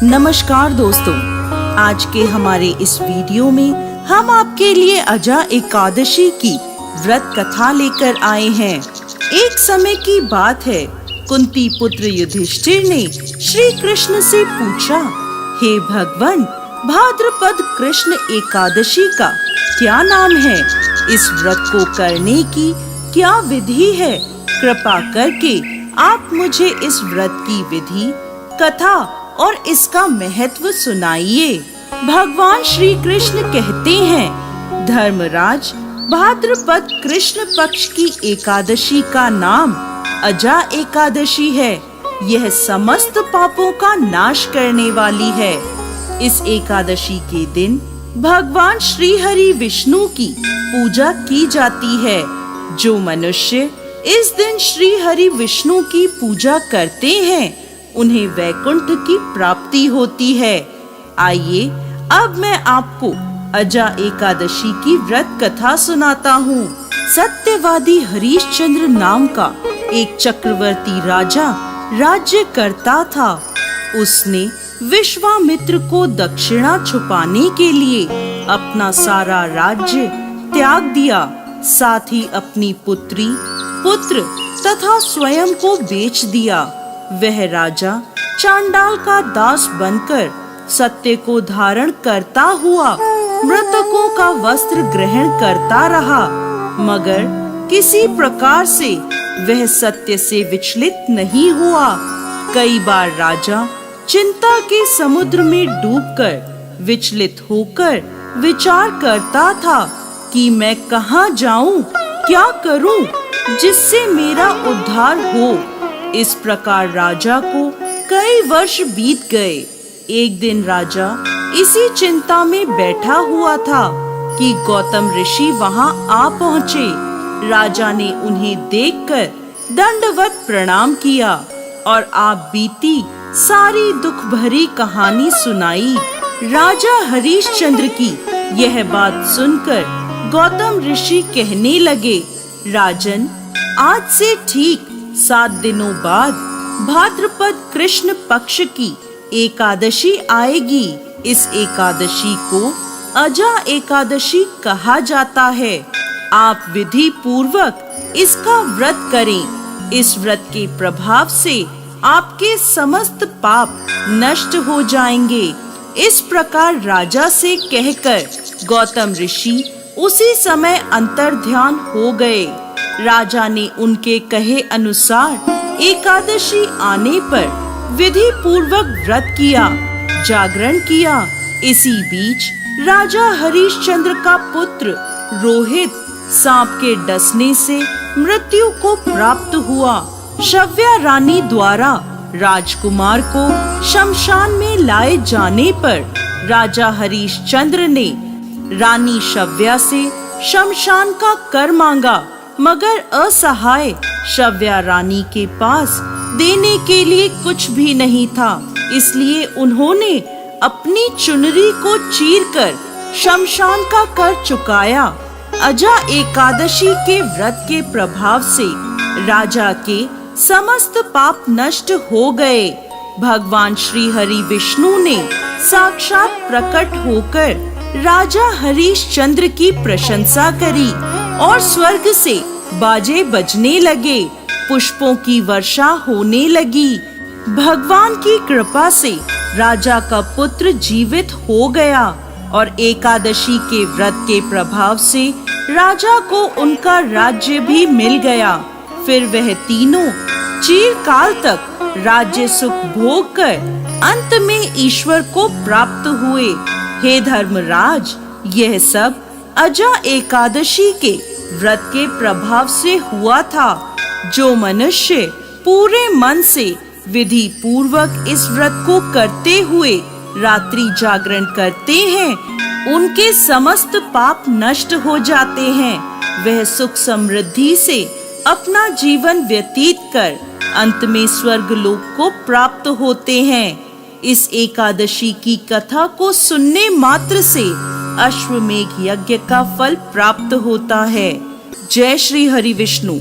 नमस्कार दोस्तों, आज के हमारे इस वीडियो में हम आपके लिए अजा एकादशी की व्रत कथा लेकर आए हैं। एक समय की बात है, कुंती पुत्र युधिष्ठिर ने श्री कृष्ण से पूछा, हे भगवान, भाद्रपद कृष्ण एकादशी का क्या नाम है? इस व्रत को करने की क्या विधि है? कृपा करके आप मुझे इस व्रत की विधि, कथा और इसका महत्व सुनाइए। भगवान श्री कृष्ण कहते हैं, धर्मराज, भाद्रपद कृष्ण पक्ष की एकादशी का नाम अजा एकादशी है। यह समस्त पापों का नाश करने वाली है। इस एकादशी के दिन भगवान श्री हरि विष्णु की पूजा की जाती है। जो मनुष्य इस दिन श्री हरि विष्णु की पूजा करते हैं, उन्हें वैकुंठ की प्राप्ति होती है। आइए अब मैं आपको अजा एकादशी की व्रत कथा सुनाता हूँ। सत्यवादी हरिश्चंद्र नाम का एक चक्रवर्ती राजा राज्य करता था। उसने विश्वामित्र को दक्षिणा छुपाने के लिए अपना सारा राज्य त्याग दिया, साथ ही अपनी पुत्री, पुत्र तथा स्वयं को बेच दिया। वह राजा चांडाल का दास बनकर सत्य को धारण करता हुआ मृतकों का वस्त्र ग्रहण करता रहा, मगर किसी प्रकार से वह सत्य से विचलित नहीं हुआ। कई बार राजा चिंता के समुद्र में डूबकर विचलित होकर विचार करता था कि मैं कहाँ जाऊं, क्या करूं जिससे मेरा उद्धार हो। इस प्रकार राजा को कई वर्ष बीत गए। एक दिन राजा इसी चिंता में बैठा हुआ था कि गौतम ऋषि वहां आ पहुँचे। राजा ने उन्हें देखकर दंडवत प्रणाम किया और आप बीती सारी दुख भरी कहानी सुनाई। राजा हरिश्चंद्र की यह बात सुनकर गौतम ऋषि कहने लगे, राजन, आज से ठीक 7 दिनों बाद भाद्रपद कृष्ण पक्ष की एकादशी आएगी। इस एकादशी को अजा एकादशी कहा जाता है। आप विधि पूर्वक इसका व्रत करें। इस व्रत के प्रभाव से आपके समस्त पाप नष्ट हो जाएंगे। इस प्रकार राजा से कहकर गौतम ऋषि उसी समय अंतर्ध्यान हो गए। राजा ने उनके कहे अनुसार एकादशी आने पर विधि पूर्वक व्रत किया, जागरण किया। इसी बीच राजा हरिश्चंद्र का पुत्र रोहित सांप के डसने से मृत्यु को प्राप्त हुआ। शव्या रानी द्वारा राजकुमार को शमशान में लाए जाने पर राजा हरिश्चंद्र ने रानी शव्या से शमशान का कर मांगा, मगर असहाय शव्या रानी के पास देने के लिए कुछ भी नहीं था। इसलिए उन्होंने अपनी चुनरी को चीरकर शमशान का कर चुकाया। अजा एकादशी के व्रत के प्रभाव से राजा के समस्त पाप नष्ट हो गए। भगवान श्री हरि विष्णु ने साक्षात प्रकट होकर राजा हरिश्चंद्र की प्रशंसा करी और स्वर्ग से बाजे बजने लगे, पुष्पों की वर्षा होने लगी। भगवान की कृपा से राजा का पुत्र जीवित हो गया और एकादशी के व्रत के प्रभाव से राजा को उनका राज्य भी मिल गया। फिर वह तीनों चिरकाल तक राज्य सुख भोग कर अंत में ईश्वर को प्राप्त हुए। हे धर्मराज, यह सब अजा एकादशी के व्रत के प्रभाव से हुआ था। जो मनुष्य पूरे मन से विधि पूर्वक इस व्रत को करते हुए रात्रि जागरण करते हैं, उनके समस्त पाप नष्ट हो जाते हैं। वह सुख समृद्धि से अपना जीवन व्यतीत कर अंत में स्वर्ग लोक को प्राप्त होते हैं। इस एकादशी की कथा को सुनने मात्र से अश्वमेघ यज्ञ का फल प्राप्त होता है। जय श्री हरि विष्णु।